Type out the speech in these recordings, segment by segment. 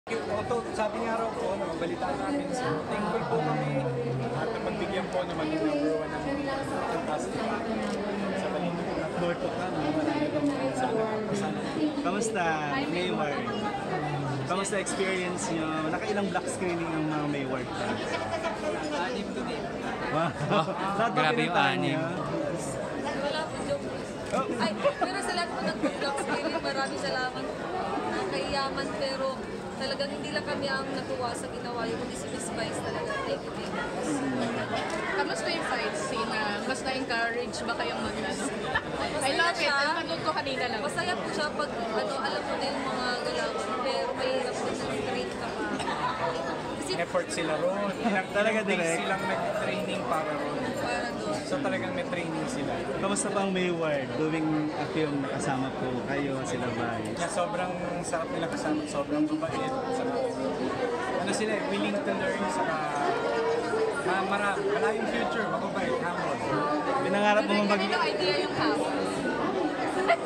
Sabi nga raw po, balitaan namin, thankful po kami at magbigyan po na maging number 1 ang fantastic sa balito po. Borto ka, Sana. Kamusta, Mayward? Kamusta experience nyo? Nakailang black screening ang mga Mayward ka? 6 today. Wow. Grabe yung anim. Wala po joke. Ay, pero sa lahat po nag-vlog screening, maraming salamat. Nakayaman, pero talagang hindi lang kami ang natuwa sa ginawa yung si Miss Vice talaga. Thank you. Kamusta yung fight scene na mas na-encourage ba kayong mag-ano? I love it. Ang panood ko kanina lang. Masaya po siya pag alam mo na yung mga galawan, pero mahirap din na train ka pa. Kasi Effort sila ron. Talaga Ilang days direct? silang nag-training para ron. parang doon. So talagang may training sila. Kamusta pa ang Mayward? Doing a film na kasama po kayo, sila Vice. Kaya sobrang sarap nila kasama, sobrang mabait. Ano sila, willing to learn, saka maraming future, mababait, humble. Pinangarap mo maging... Kanino idea yung kawa?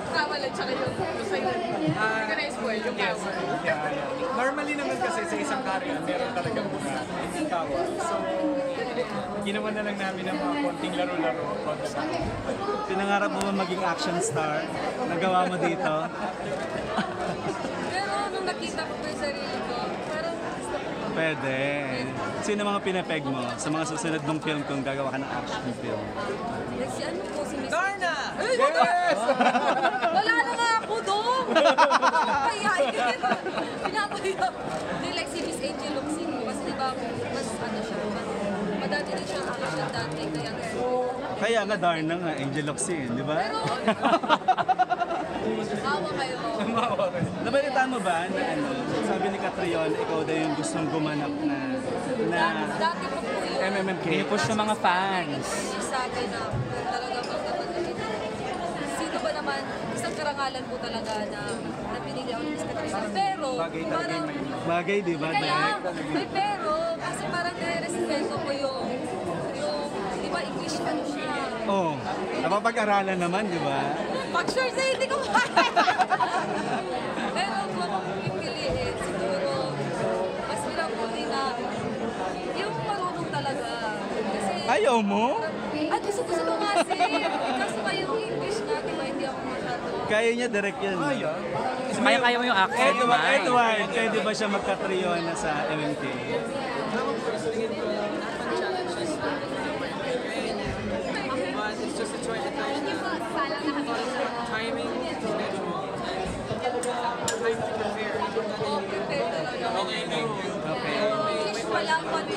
Kawa lang, tsaka yung sa'yo. Hindi ka na-spoil yung Yes, kawa. yeah. Normally naman kasi sa isang karya, meron talagang mga tawa. So, ginawa na lang namin ng mga konting laro-laro. Pinangarap mo maging action star? Nagawa mo dito? Pero nung nakita ko po yung sarili ko, parang gusto ko pa. Pwede. Sino mga pinapeg mo sa mga susunod ng film kung gagawa ka ng action film? Like si ano po, si Miss... Darna! Yes! Wala na nga ako doon! Pinapahiyain. Pinapahiyain. Hindi, like si Miss Angel Luxin po. Kasi diba, mas ano siya, madati din siya action dati. Kaya nga Darna nga, Angel Locsin, di ba? Pero, awa kayo. Nabalitaan mo ba na ano, sabi ni Catriona, ikaw daw yung gustong gumanap na Dati po po yun. MMMK? Pinupush ng mga fans. Yung sabi na talaga magkakagawin. Sino ba naman, isang karangalan po talaga na pinili ako ni Miss Catriona. Pero, Bagay talaga parang, yung Bagay, di ba? kaya, Direct? may pero, kasi parang nare-respeto ko yung, di ba, English ano siya. Oo. Napapag-aralan naman, di ba? Pag sure sa'yo, hindi ko kaya. Pero kung ako pipiliin, siguro, mas pinapuli na yung marunong talaga. Kasi, Ayaw mo? Ay, gusto ko kasi. Kaso nga yung English na, di ba, hindi ako masyado. Kaya niya direct yan. Kaya mo yung accent, Edward, pwede ba siya magka-Catriona sa MMK? It's just a choice of timing, schedule, time to prepare. Oo, prepare talaga. Okay. English pa lang, pati